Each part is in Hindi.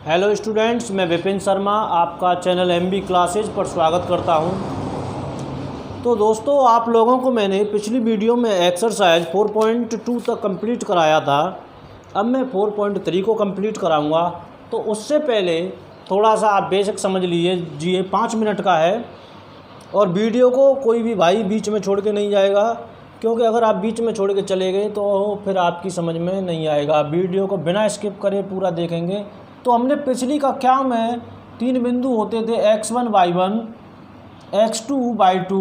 हेलो स्टूडेंट्स, मैं विपिन शर्मा आपका चैनल MB क्लासेज पर स्वागत करता हूं। तो दोस्तों, आप लोगों को मैंने पिछली वीडियो में एक्सरसाइज 4.2 तक कंप्लीट कराया था। अब मैं 4.3 को कंप्लीट कराऊंगा। तो उससे पहले थोड़ा सा आप बेसिक समझ लीजिए, 5 मिनट का है और वीडियो को कोई भी भाई बीच में छोड़ के नहीं जाएगा, क्योंकि अगर आप बीच में छोड़ के चले गए तो फिर आपकी समझ में नहीं आएगा। वीडियो को बिना स्किप करे पूरा देखेंगे। तो हमने पिछली कक्षा में 3 बिंदु होते थे, x1 y1, x2 y2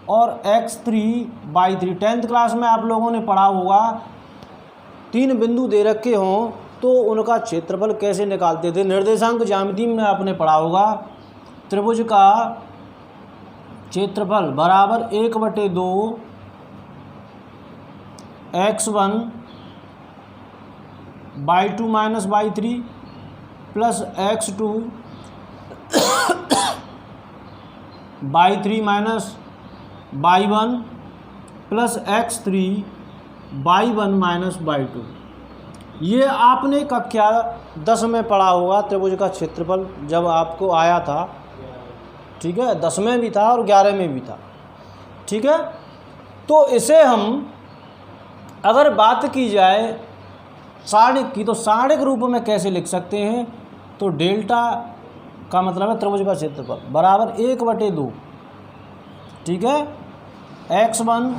और x3 y3। 10th क्लास में आप लोगों ने पढ़ा होगा, 3 बिंदु दे रखे हों तो उनका क्षेत्रफल कैसे निकालते थे। निर्देशांक ज्यामिति में आपने पढ़ा होगा, त्रिभुज का क्षेत्रफल बराबर 1/2 x1 y2 minus y3 plus x2 y3 minus y1 plus x3 y1 minus y2। ये आपने कक्षा 10 में पढ़ा होगा, त्रिभुज का क्षेत्रफल जब आपको आया था। ठीक है, 10 में भी था और 11 में भी था। ठीक है, तो इसे हम अगर बात की जाए सारणिक की, तो सारणिक रूप में कैसे लिख सकते हैं। तो डेल्टा का मतलब है त्रिभुज का क्षेत्रफल बराबर 1/2। ठीक है, x1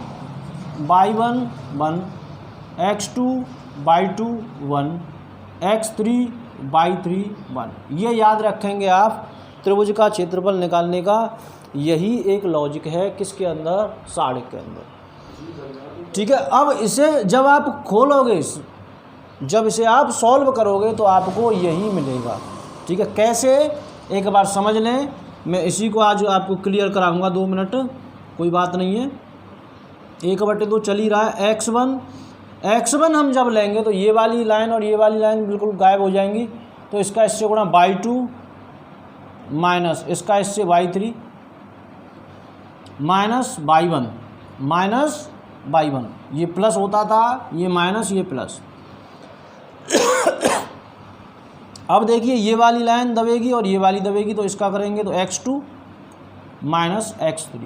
y1 1, x2 y2 1, x3 y3 1। ये याद रखेंगे आप, त्रिभुज का क्षेत्रफल निकालने का यही एक लॉजिक है किसके अंदर, सारणिक के अंदर। ठीक है, अब इसे जब आप खोलोगे, जब इसे आप सॉल्व करोगे तो आपको यही मिलेगा। ठीक है, कैसे एक बार समझ लें। मैं इसी को आज आपको क्लियर कराऊंगा, 2 मिनट, कोई बात नहीं है। 1/2 चल ही रहा है। x1 हम जब लेंगे तो ये वाली लाइन और ये वाली लाइन बिल्कुल गायब हो जाएंगी। तो इसका इससे गुणा y2 माइनस इसका इससे y3 माइनस y1 ये प्लस होता था, ये माइनस, ये प्लस। अब देखिए, ये वाली लाइन दबेगी और ये वाली दबेगी, तो इसका करेंगे तो x2 माइनस x3।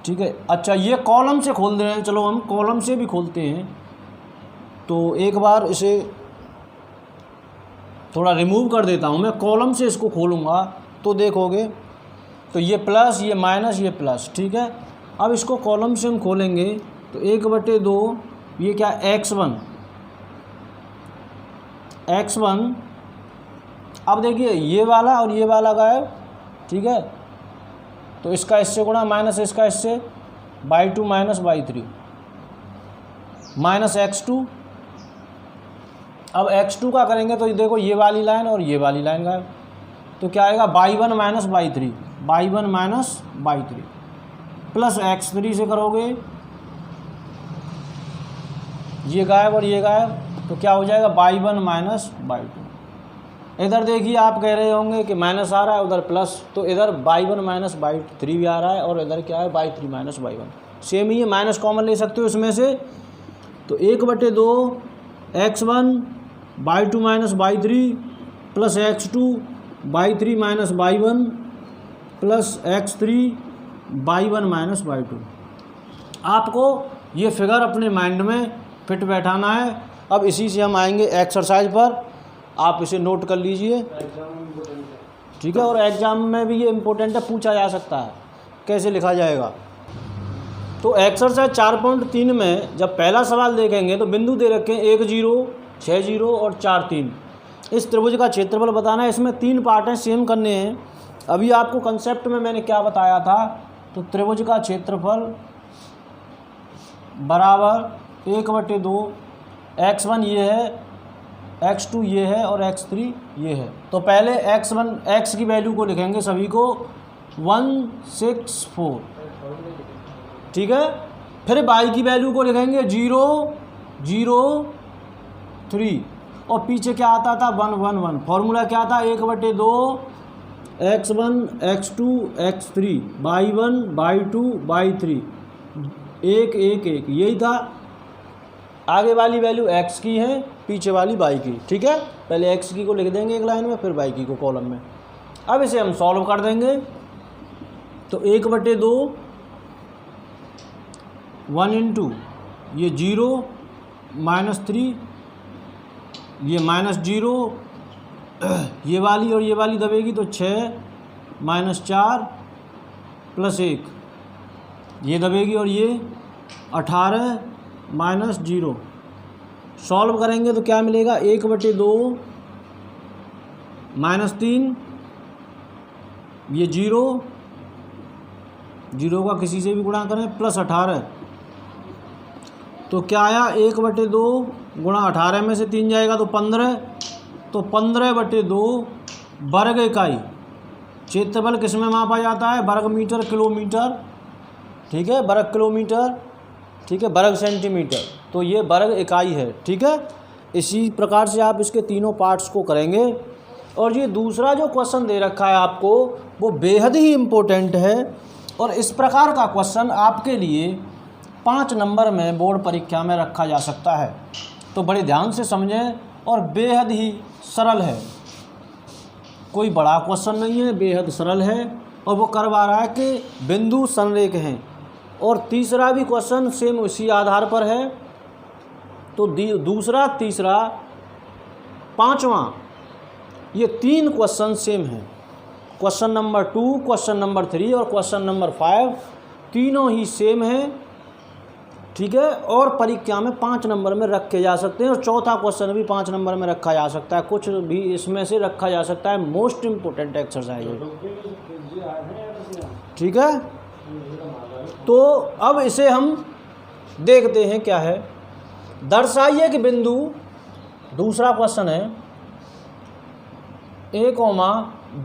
ठीक है, अच्छा ये कॉलम से खोल दे रहे हैं, चलो हम कॉलम से भी खोलते हैं। तो एक बार इसे थोड़ा रिमूव कर देता हूँ, मैं कॉलम से इसको खोलूँगा तो देखोगे तो ये प्लस, ये माइनस, ये प्लस। ठीक है, अब इसको कॉलम से हम खोलेंगे तो 1/2 ये क्या, x1। अब देखिए, ये वाला और ये वाला गायब। ठीक है, तो इसका इससे गुणा माइनस इसका इससे y2 minus y3 minus x2। अब x2 का करेंगे तो देखो, ये वाली लाइन और ये वाली लाइन गायब। तो क्या आएगा, y1 minus y3 plus x3 से करोगे, ये गायब और ये गायब, तो क्या हो जाएगा, y1 माइनस y2। इधर देखिए, आप कह रहे होंगे कि माइनस आ रहा है, उधर प्लस, तो इधर y1 माइनस y3 भी आ रहा है और इधर क्या है, y3 माइनस y1। सेम ही है, माइनस कॉमन ले सकते हो इसमें से। तो 1/2 x1 y2 minus y3 plus x2 y3 minus y1 plus x3 y1 minus y2। आपको ये फिगर अपने माइंड में फिट बैठाना है। अब इसी से हम आएंगे एक्सरसाइज पर, आप इसे नोट कर लीजिए। ठीक है, और एग्जाम में भी ये इम्पोर्टेंट है, पूछा जा सकता है कैसे लिखा जाएगा। तो एक्सरसाइज 4.3 में जब पहला सवाल देखेंगे तो बिंदु दे रखे हैं 1 0, 6 0 और 4 3। इस त्रिभुज का क्षेत्रफल बताना है। इसमें 3 पार्ट हैं, सेम करने हैं। अभी आपको कंसेप्ट में मैंने क्या बताया था, तो त्रिभुज का क्षेत्रफल बराबर 1/2 x1 ये है, x2 ये है और x3 ये है। तो पहले x की वैल्यू को लिखेंगे सभी को 164। ठीक है, फिर y की वैल्यू को लिखेंगे 0 0 3 और पीछे क्या आता था, 1 1 1। फॉर्मूला क्या था, 1/2 x1 x2 x3 y1 y2 y3 1 1 1, यही था। आगे वाली वैल्यू x की है, पीछे वाली y की। ठीक है, पहले x की को लिख देंगे एक लाइन में, फिर y की को कॉलम में। अब इसे हम सॉल्व कर देंगे तो 1/2 1 इंटू ये 0 -3 ये -0 ये वाली और ये वाली दबेगी तो 6 -4 +1 ये दबेगी और ये 18 -0। सॉल्व करेंगे तो क्या मिलेगा 1/2 -3 ये 0 का किसी से भी गुणा करें +18 तो क्या आया 1/2 गुणा 18 में से 3 जाएगा तो 15, तो 15/2 वर्ग इकाई। क्षेत्रफल किस में मापा जाता है? वर्ग मीटर किलोमीटर। ठीक है, वर्ग किलोमीटर। ठीक है, वर्ग सेंटीमीटर, तो ये वर्ग इकाई है। ठीक है, इसी प्रकार से आप इसके तीनों पार्ट्स को करेंगे। और ये दूसरा जो क्वेश्चन दे रखा है आपको वो बेहद ही इम्पोर्टेंट है और इस प्रकार का क्वेश्चन आपके लिए 5 नंबर में बोर्ड परीक्षा में रखा जा सकता है। तो बड़े ध्यान से समझें और बेहद ही सरल है, कोई बड़ा क्वेश्चन नहीं है, बेहद सरल है। और वो करवा रहा है कि बिंदु संरेख हैं। और तीसरा भी क्वेश्चन सेम उसी आधार पर है। तो दूसरा, तीसरा, पांचवा, ये 3 क्वेश्चन सेम हैं। क्वेश्चन नंबर 2, क्वेश्चन नंबर 3 और क्वेश्चन नंबर 5 तीनों ही सेम हैं। ठीक है, और परीक्षा में 5 नंबर में रखे जा सकते हैं और चौथा क्वेश्चन भी 5 नंबर में रखा जा सकता है, कुछ भी इसमें से रखा जा सकता है। मोस्ट इम्पोर्टेंट एक्सरसाइज है। ठीक है, तो अब इसे हम देखते हैं क्या है। दर्शाइए कि बिंदु, दूसरा क्वेश्चन है A,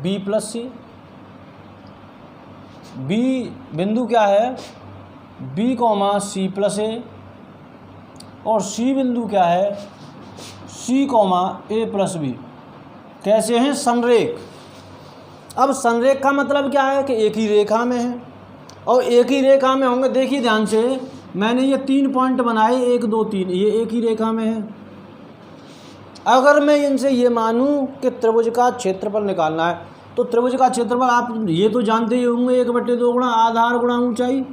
B + C। बी बिंदु क्या है? B, C + A। और C बिंदु क्या है? C, A + B। कैसे हैं? संरेख। अब संरेख का मतलब क्या है कि एक ही रेखा में है और एक ही रेखा में होंगे। देखिए ध्यान से, मैंने ये 3 पॉइंट बनाए, 1 2 3, ये एक ही रेखा में है। अगर मैं इनसे ये मानूं कि त्रिभुज का क्षेत्रफल निकालना है तो त्रिभुज का क्षेत्रफल आप ये तो जानते ही होंगे, 1/2 गुणा आधार गुणा ऊंचाई।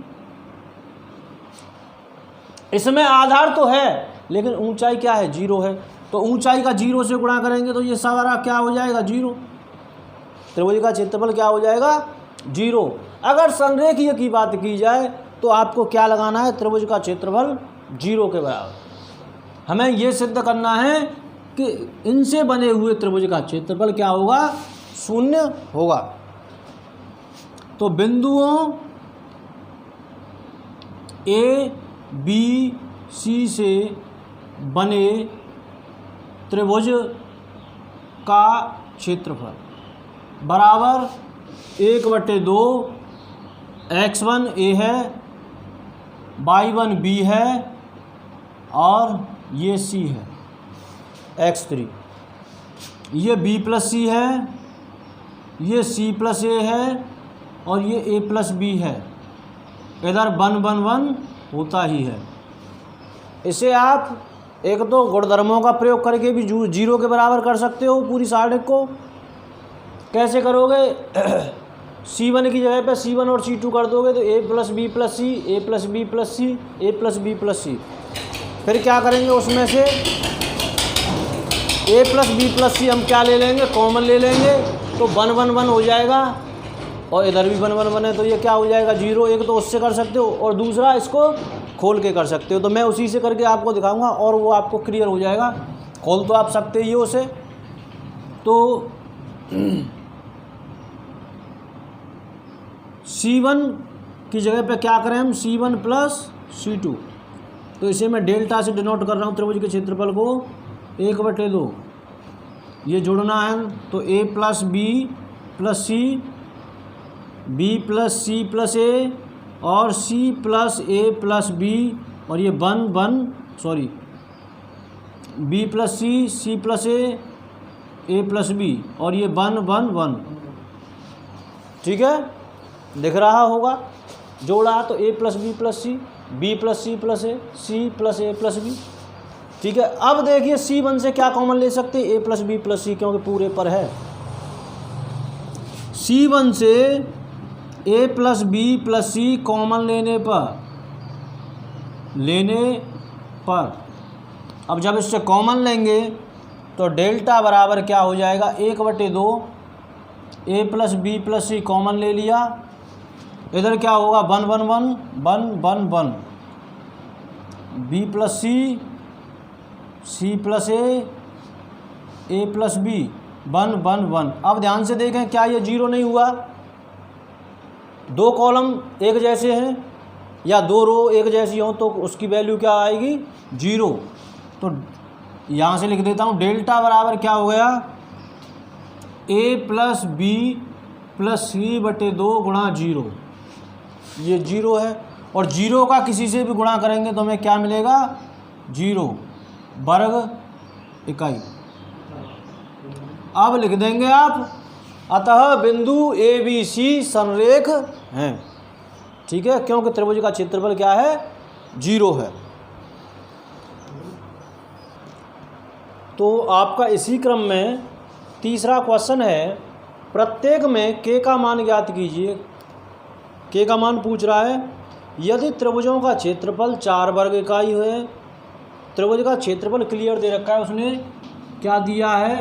इसमें आधार तो है लेकिन ऊंचाई क्या है? 0 है। तो ऊंचाई का 0 से गुणा करेंगे तो ये सारा क्या हो जाएगा? 0। त्रिभुज का क्षेत्रफल क्या हो जाएगा? 0। अगर संरेखीय की बात की जाए तो आपको क्या लगाना है? त्रिभुज का क्षेत्रफल 0 के बराबर। हमें ये सिद्ध करना है कि इनसे बने हुए त्रिभुज का क्षेत्रफल क्या होगा? 0 होगा। तो बिंदुओं A, B, C से बने त्रिभुज का क्षेत्रफल बराबर 1/2 x1 A है, y1 B है और ये C है x3। ये B + C है, ये C + A है और ये A + B है। इधर 1 1 1 होता ही है। इसे आप एक तो गुणधर्मों का प्रयोग करके भी 0 के बराबर कर सकते हो पूरी सारणी को। कैसे करोगे? C1 की जगह पे C1 और C2 कर दोगे तो A + B + C, A + B + C, A + B + C। फिर क्या करेंगे? उसमें से A + B + C हम क्या ले लेंगे? कॉमन ले लेंगे तो 1 1 1 हो जाएगा और इधर भी 1 1 1 है तो ये क्या हो जाएगा? 0। एक तो उससे कर सकते हो और दूसरा इसको खोल के कर सकते हो। तो मैं उसी से करके आपको दिखाऊंगा और वो आपको क्लियर हो जाएगा। खोल तो आप सकते ही हो उसे। तो C1 की जगह पे क्या करें हम? C1 + C2। तो इसे मैं डेल्टा से डिनोट कर रहा हूँ त्रिभुज के क्षेत्रफल को 1/2। ये जोड़ना है तो A + B + C, B + C + A और C + A + B और ये B + C, C + A + B और ये 1 1 1। ठीक है, दिख रहा होगा। जोड़ा तो A + B + C, B + C + A, C + A + B। ठीक है। अब देखिए C1 से क्या कॉमन ले सकते हैं, a plus b plus c, क्योंकि पूरे पर है। C1 से a plus b plus c common लेने पर अब जब इससे कॉमन लेंगे तो डेल्टा बराबर क्या हो जाएगा, 1/2 a plus b plus c common ले लिया, इधर क्या होगा 1 1 1 1 1 1 b plus C plus A plus B 1 1 1। अब ध्यान से देखें क्या ये जीरो नहीं हुआ, दो कॉलम एक जैसे हैं या दो रो एक जैसी हों तो उसकी वैल्यू क्या आएगी, जीरो। तो यहाँ से लिख देता हूँ डेल्टा बराबर क्या हो गया, a प्लस बी प्लस सी बटे 2 गुणा जीरो, ये जीरो है। और जीरो का किसी से भी गुणा करेंगे तो हमें क्या मिलेगा, जीरो वर्ग इकाई। अब लिख देंगे आप, अतः बिंदु ए बी सी संरेख हैं, ठीक है, क्योंकि त्रिभुज का क्षेत्रफल क्या है, जीरो है। तो आपका इसी क्रम में तीसरा क्वेश्चन है, प्रत्येक में k का मान ज्ञात कीजिए। k का मान पूछ रहा है, यदि त्रिभुजों का क्षेत्रफल 4 वर्ग इकाई है, त्रिभुज का क्षेत्रफल क्लियर दे रखा है, उसने क्या दिया है,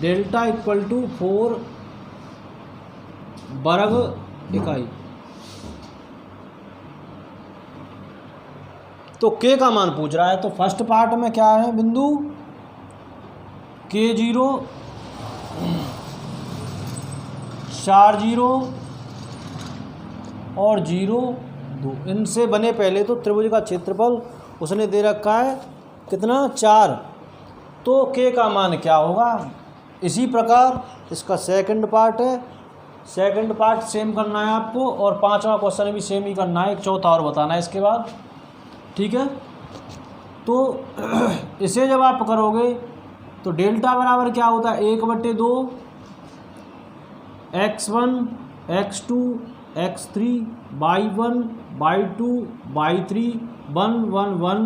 डेल्टा इक्वल टू 4 वर्ग इकाई। तो k का मान पूछ रहा है, तो फर्स्ट पार्ट में क्या है, बिंदु k0 4 0 और 0 2, इनसे बने पहले तो त्रिभुज का क्षेत्रफल उसने दे रखा है कितना, 4। तो k का मान क्या होगा। इसी प्रकार इसका सेकंड पार्ट है, सेकंड पार्ट सेम करना है आपको, और पांचवा क्वेश्चन भी सेम ही करना है, एक चौथा और बताना है इसके बाद, ठीक है। तो इसे जब आप करोगे तो डेल्टा बराबर क्या होता है, 1/2 x1 x2 x3 y1 y2 y3 1 1 1,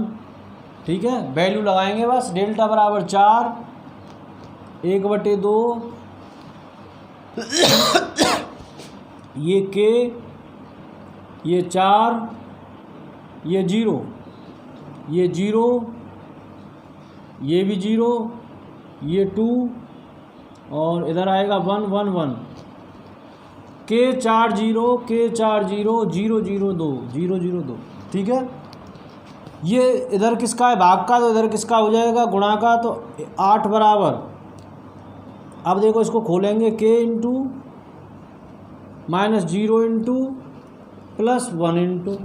ठीक है। वैल्यू लगाएंगे बस, डेल्टा बराबर 4 1/2 ये k, ये 4, ये 0, ये 0, ये भी 0, ये 2 और इधर आएगा 1 1 1, k 4 0 k 4 0 0 0 2 0 0 2, ठीक है। ये इधर किसका है, भाग का, तो इधर किसका हो जाएगा, गुणा का, तो 8 बराबर। अब देखो इसको खोलेंगे, k into minus 0 into plus 1 into,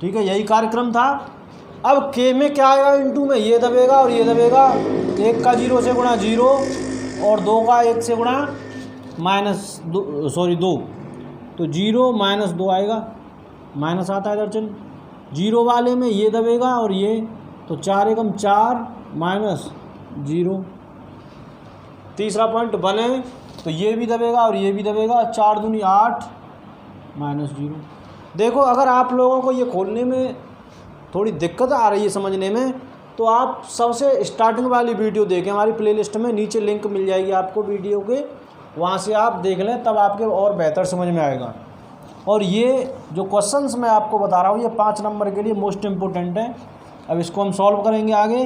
ठीक है, यही कार्यक्रम था। अब k में क्या आएगा, इंटू में ये दबेगा और ये दबेगा, 1 का 0 से गुणा 0 और 2 का 1 से गुणा -2, तो 0 -2 आएगा, माइनस आता है इधर, चल 0 वाले में ये दबेगा और ये, तो 4 एकम 4 -0। तीसरा पॉइंट बने तो ये भी दबेगा और ये भी दबेगा, 4 दूनी 8 -0। देखो अगर आप लोगों को ये खोलने में थोड़ी दिक्कत आ रही है समझने में, तो आप सबसे स्टार्टिंग वाली वीडियो देखें, हमारी प्लेलिस्ट में नीचे लिंक मिल जाएगी आपको वीडियो के, वहाँ से आप देख लें, तब आपके और बेहतर समझ में आएगा। और ये जो क्वेश्चंस मैं आपको बता रहा हूँ ये 5 नंबर के लिए मोस्ट इम्पोर्टेंट है। अब इसको हम सॉल्व करेंगे आगे,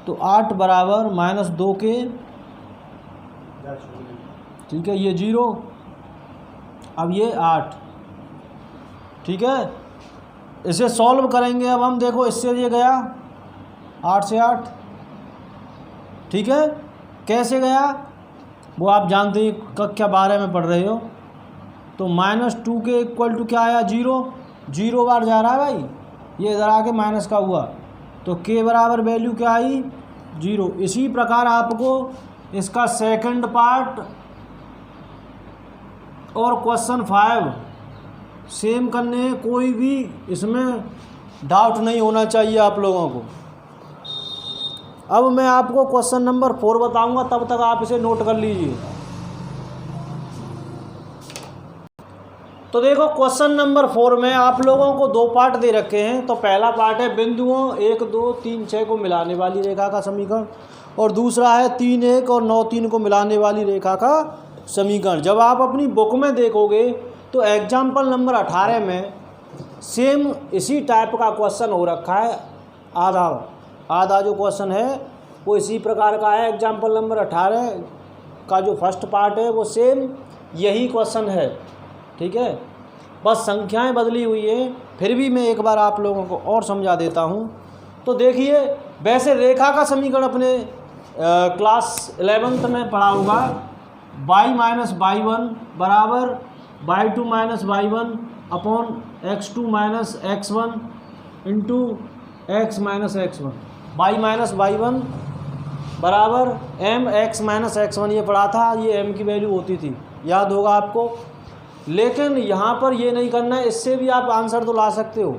तो 8 बराबर -2 के, ठीक है, ये 0, अब ये 8, ठीक है। इसे सॉल्व करेंगे अब हम, देखो इससे ये गया 8 से 8, ठीक है। कैसे गया वो आप जानते ही, कक्षा 12 में पढ़ रहे हो। तो -2 के इक्वल टू क्या आया, 0, 0 बार जा रहा है भाई, ये इधर आके माइनस का हुआ, तो k बराबर वैल्यू क्या आई, 0। इसी प्रकार आपको इसका सेकंड पार्ट और क्वेश्चन 5 सेम करने हैं, कोई भी इसमें डाउट नहीं होना चाहिए आप लोगों को। अब मैं आपको क्वेश्चन नंबर 4 बताऊंगा, तब तक आप इसे नोट कर लीजिए। तो देखो क्वेश्चन नंबर 4 में आप लोगों को 2 पार्ट दे रखे हैं। तो पहला पार्ट है बिंदुओं 1, 2, 3, 6 को मिलाने वाली रेखा का समीकरण, और दूसरा है 3, 1 और 9, 3 को मिलाने वाली रेखा का समीकरण। जब आप अपनी बुक में देखोगे तो एग्जाम्पल नंबर 18 में सेम इसी टाइप का क्वेश्चन हो रखा है। आधा जो क्वेश्चन है वो इसी प्रकार का है। एग्जाम्पल नंबर 18 का जो फर्स्ट पार्ट है वो सेम यही क्वेश्चन है, ठीक है, बस संख्याएं बदली हुई है। फिर भी मैं एक बार आप लोगों को और समझा देता हूँ। तो देखिए, वैसे रेखा का समीकरण अपने क्लास 11th में पढ़ा होगा, y माइनस y1 बराबर y2 minus y1 upon x2 minus x1 into x minus x1। y minus y1 बराबर m x माइनस x1 ये पढ़ा था, ये m की वैल्यू होती थी, याद होगा आपको। लेकिन यहाँ पर ये नहीं करना है, इससे भी आप आंसर तो ला सकते हो,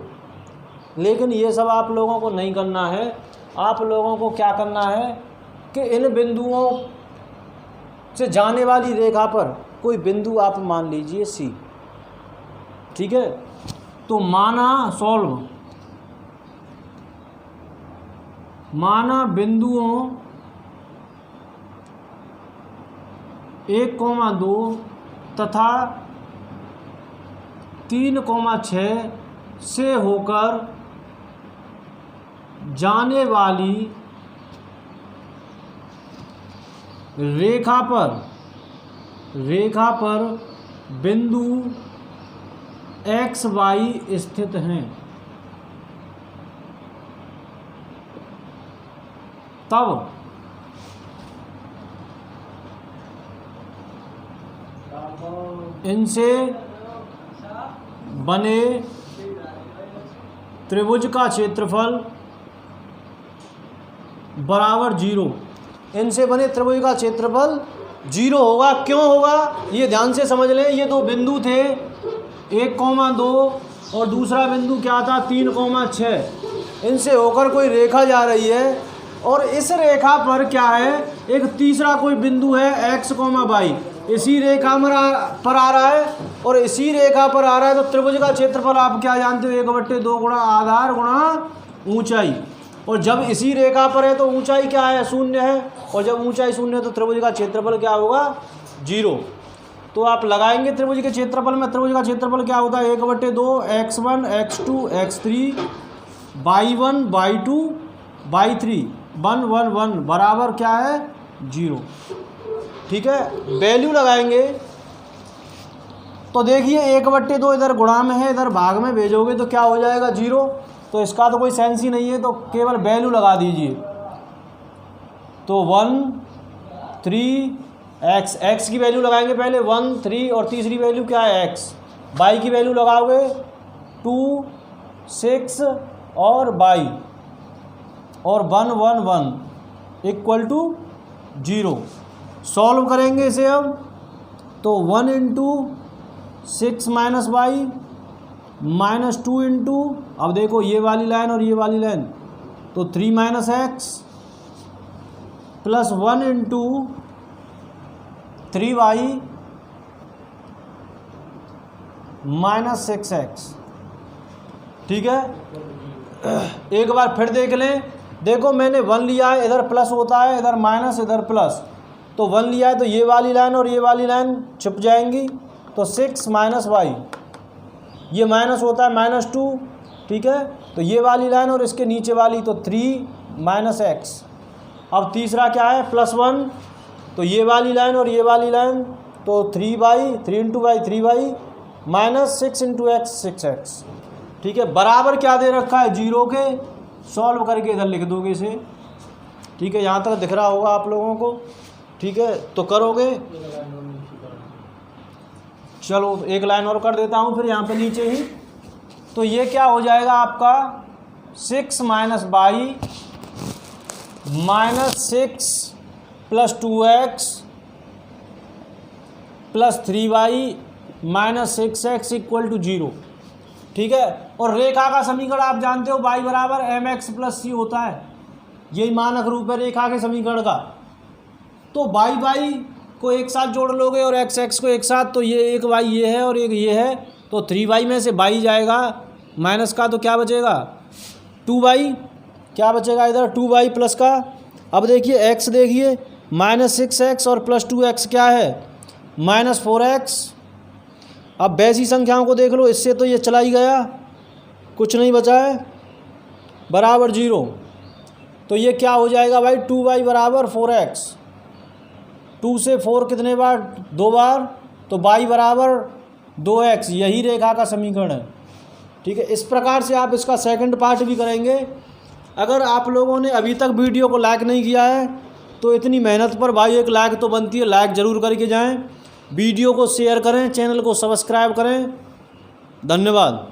लेकिन ये सब आप लोगों को नहीं करना है। आप लोगों को क्या करना है कि इन बिंदुओं से जाने वाली रेखा पर कोई बिंदु आप मान लीजिए C, ठीक है। तो माना बिंदुओं 1,2 तथा 3,6 से होकर जाने वाली रेखा पर बिंदु x, y स्थित हैं, तब इनसे बने त्रिभुज का क्षेत्रफल बराबर 0। इनसे बने त्रिभुज का क्षेत्रफल 0 होगा। क्यों होगा ये ध्यान से समझ लें। ये 2 बिंदु थे, 1,2 और दूसरा बिंदु क्या था 3,6। इनसे होकर कोई रेखा जा रही है और इस रेखा पर क्या है, एक तीसरा कोई बिंदु है x, y, इसी रेखा पर आ रहा है और इसी रेखा पर आ रहा है। तो त्रिभुज का क्षेत्रफल आप क्या जानते हो, 1/2 गुणा आधार गुणा ऊंचाई। और जब इसी रेखा पर है तो ऊंचाई क्या है, 0 है, और जब ऊंचाई 0 है तो त्रिभुज का क्षेत्रफल क्या होगा, 0। तो आप लगाएंगे त्रिभुज के क्षेत्रफल में। त्रिभुज का क्षेत्रफल क्या होता है, 1/2 x1 x2 x3 y1 y2 y3 1 1 1 बराबर क्या है, 0, ठीक है। वैल्यू लगाएंगे तो देखिए 1/2 इधर गुणा में है, इधर भाग में भेजोगे तो क्या हो जाएगा, 0। तो इसका तो कोई सेंस ही नहीं है, तो केवल वैल्यू लगा दीजिए। तो 1 3 x की वैल्यू लगाएंगे पहले 1 3, और तीसरी वैल्यू क्या है x। y की वैल्यू लगाओगे 2 6 और y और 1 1 1 इक्वल टू 0। सॉल्व करेंगे इसे अब, तो 1 into 6 minus y minus 2 into, अब देखो ये वाली लाइन और ये वाली लाइन, तो 3 minus x plus 1 into 3y minus 6x, ठीक है। एक बार फिर देख लें, देखो मैंने 1 लिया है, इधर प्लस होता है, इधर माइनस इधर प्लस, तो 1 लिया है तो ये वाली लाइन और ये वाली लाइन छुप जाएंगी, तो 6 माइनस वाई, ये माइनस होता है -2, ठीक है। तो ये वाली लाइन और इसके नीचे वाली तो 3 माइनस एक्स। अब तीसरा क्या है +1, तो ये वाली लाइन और ये वाली लाइन तो 3y 3 into y 3y minus 6 into x 6x, ठीक है। बराबर क्या दे रखा है 0 के, सॉल्व करके इधर लिख दोगे इसे, ठीक है। यहाँ तक दिख रहा होगा आप लोगों को, ठीक है। तो करोगे, चलो एक लाइन और कर देता हूँ फिर यहाँ पे नीचे ही। तो ये क्या हो जाएगा आपका 6 minus y minus 6 plus 2x plus 3y minus 6x equal to 0, ठीक है। और रेखा का समीकरण आप जानते हो y बराबर mx प्लस c होता है, यही मानक रूप है रेखा के समीकरण का। तो y को एक साथ जोड़ लोगे और x को एक साथ, तो ये एक y ये है और एक ये है, तो 3y में से y जाएगा माइनस का, तो क्या बचेगा 2y, क्या बचेगा इधर 2y प्लस का। अब देखिए x देखिए -6x और +2x क्या है -4x। अब वैसी संख्याओं को देख लो, इससे तो ये चला ही गया, कुछ नहीं बचा है, बराबर 0। तो ये क्या हो जाएगा भाई 2y बराबर 4x। 2 से 4 कितने बार, 2 बार, तो y बराबर 2x, यही रेखा का समीकरण है। ठीक है, इस प्रकार से आप इसका सेकंड पार्ट भी करेंगे। अगर आप लोगों ने अभी तक वीडियो को लाइक नहीं किया है तो इतनी मेहनत पर भाई एक लाइक तो बनती है, लाइक ज़रूर करके जाएं, वीडियो को शेयर करें, चैनल को सब्सक्राइब करें। धन्यवाद।